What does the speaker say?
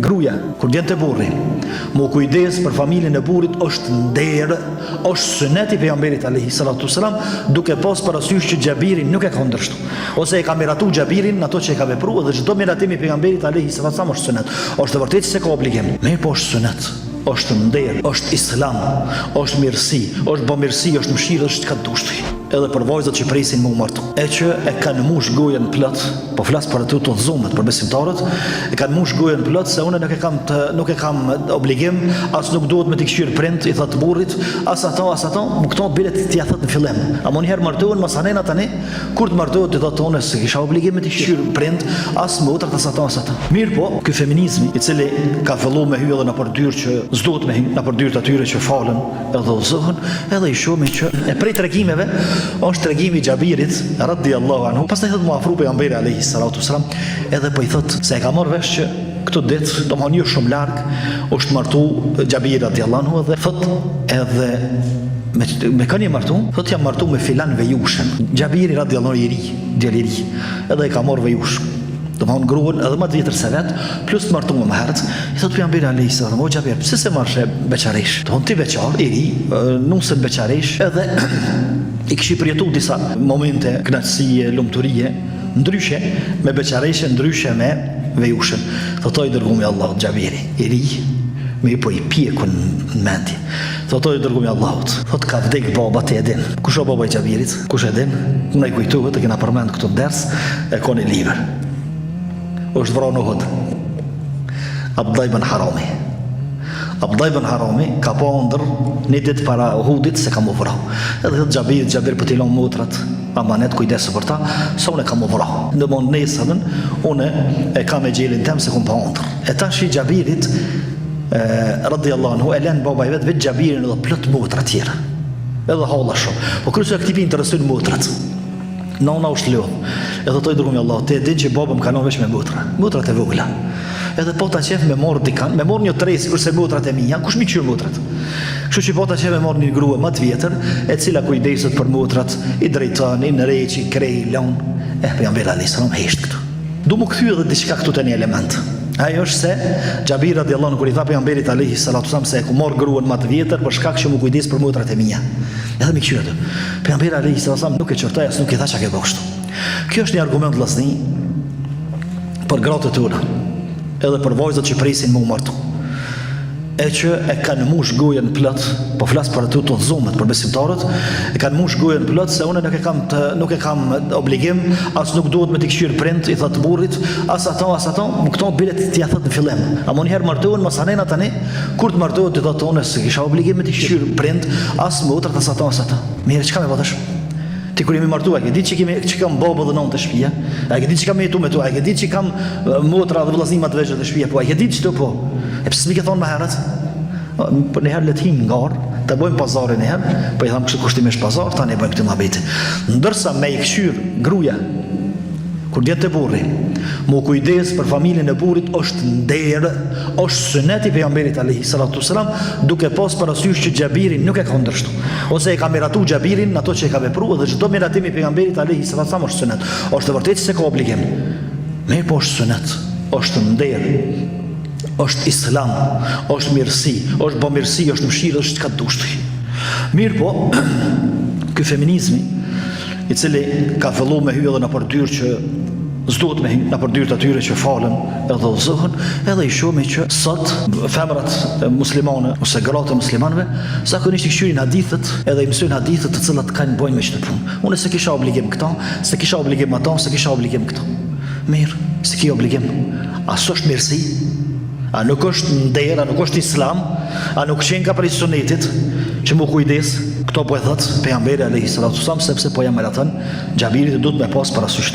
gruaja kur vjen te burri, mu kujdes për familjen e burrit është nder, është sunet i pejgamberit alayhi salatu wasalam, duke pas parasysh që Xhabiri nuk e ka ndërshtu, ose e ka miratu Xhabirin në ato që e ka vepruar, dhe çdo miratim i pejgamberit alayhi salatu wasalam është sunet. Është vërtet se ka obligim, mirë po është sunet, është nder, është islam, është mirësi, është bamirësi, është mëshirë, është çka dushti. Edhe për vajzat që presin me u martu, e që e kanë mush gojen plot, po flas për ato të zomet, për besimtarët, e kanë mush gojen plot se unë nuk e kam obligim, as nuk duhet me t'i këshir prind, i thot burrit, as ato, më këto bilet t'i thot në fillim. Ama një herë martohen, mas anena tani, kur të martohet t'i thot unë se kisha obligim me t'i këshir prind, as më utrat, as ato. Mirë po, ky feminizmi, i cili ka fillu me hyj edhe në përdyrë që s'duhet me hyj, në përdyrë të atyre që falen edhe udhëzohen, edhe i shohim që e prej tregimeve është tregimi i Xhabirit radhiyallahu anhu. Pastaj thot muafru pejgamberi alayhi salatu wasalam, edhe po i thot se e ka marrë vesh që këtë ditë, domethënë jo shumë larg, është martu Xhabiri radhiyallahu anhu dhe thot edhe me kanë martu, thot jam martu me filan Vejushën. Xhabiri radhiyallahu i ri, djali i ri, edhe e ka marrë Vejush. Domthon gruan edhe më të vjetër se vet, plus të martuar më herët. I thot pejgamberi alayhi salatu wasalam, Xhabir, pse se marrë beqaresh? Domthon ti beqar, i ri, nusën beqaresh, edhe i kishte përjetuar disa momente kënaqësie, lumturie, ndryshe me beqareshe, ndryshe me Vejushën. Thotoi dërgumi Allahut Xhabiri, i ri, me po i pjekun në mendje. Thotoi dërgumi Allahut, thot ka vdek baba ti e din. Kush o baba i Xhabirit? Kush e din? Na i kujtohet, e kena përmend këtë ders, e koni libër. Është vrarë në Uhud. Abdullah ibn Harami. Abdullah ibn Harami ka pa ndër një ditë para Uhudit se ka më vrarë. Edhe thot Xhabir po t'i lëm motrat, amanet kujdesu për ta, se unë e kam më vrarë. Ndërmon nesërën, unë e kam e gjelin tem se kum pa ndër. E tash i Xhabirit radhiyallahu anhu e lën baba i vet Xhabirin edhe plot motra tjera. Edhe halla shumë. Po kryesë aktivi interesojnë motrat. Nona është lodh. Edhe thoi dërgumi Allah, te e din që baba më kanon veç me motrat e vogla. Edhe po ta qef me morë dikan, me morë një tresë kurse motrat e mia, kush mi qyr motrat? Kështu që po ta qef me morë një grua më të vjetër, e cila kujdeset për motrat, i drejton, i nëreqi, krej, lon. Pejgamberi alayhis salam hesht këtu. Du më kthy edhe diçka këtu te një element. Ajo është se Xhabir radhiyallahu anhu kur i tha pejgamberit alayhis salatu wasalam se e ku mor gruan më të vjetër për shkak që më kujdes për motrat e mia. Edhe më qyr atë. Pejgamberi alayhis salatu wasalam nuk e çortoi as nuk i tha çka ke bëu kështu. Kjo është një argument vllazni për gratë të tona, edhe për vajzat që presin me u martu, e që e kanë mush gojen plot, po flas për ato të zomet, për besimtarët, e kanë mush gojen plot se unë nuk e kam obligim, as nuk duhet me t'i këshir prind, i thot burrit, as ato, më këto bilet t'i thot në fillim. Ama një herë martohen, mas anena tani, kur të martohet t'i thot unë se kisha obligim me t'i këshir prind, as më utrat, as ato. Mirë, çka më botash? Ti kur jemi martuar, e ke ditë që kam babë dhe nonë të shtëpia, e ke ditë që kam jetu me tu, e ke ditë që kam motra dhe vëllaznima të vegjël të shtëpia, po e ke ditë që të po. E pse s'mi ke thonë më herët? Po një herë le të him ngarë, të bëjmë pazarin e herë, po i thamë kështë kushtimisht pazar, ta ne bëjmë këtë muhabeti. Ndërsa me i këshyr gruaja, kur vjen te burri, mu kujdes për familjen e burrit është nder, është sunet i pejgamberit alayhi salatu wasalam, duke pas parasysh që Xhabiri nuk e ka ndërshtu, ose e ka miratu Xhabirin në ato që e ka vepruar, dhe çdo miratim i pejgamberit alayhi salatu wasalam është sunet. Është vërtet se ka obligim. Mirë po është sunet, është nder, është islam, është mirësi, është bamirësi, është mëshirë, është çka dushti. Mirë po, ky feminizmi i cili ka filluar me hyj edhe në përdyrë që s'duhet me hyj në përdyrë të atyre që falen edhe udhëzohen, edhe i shohim që sot femrat muslimane ose gratë muslimanëve zakonisht i këshyrin hadithet edhe i mësojnë hadithet të cilat kanë bëjnë me çdo punë. Unë se kisha obligim këto, se kisha obligim ato, se kisha obligim këto. Mirë, se ki obligim. A s'është mirësi? A nuk është nder, a nuk është islam, a nuk qenë ka prej sunetit që mu kujdes? Këto po e thot pejgamberi alayhis salatu wasalam sepse po jam meratën Xhabirit duhet me pas parasysh.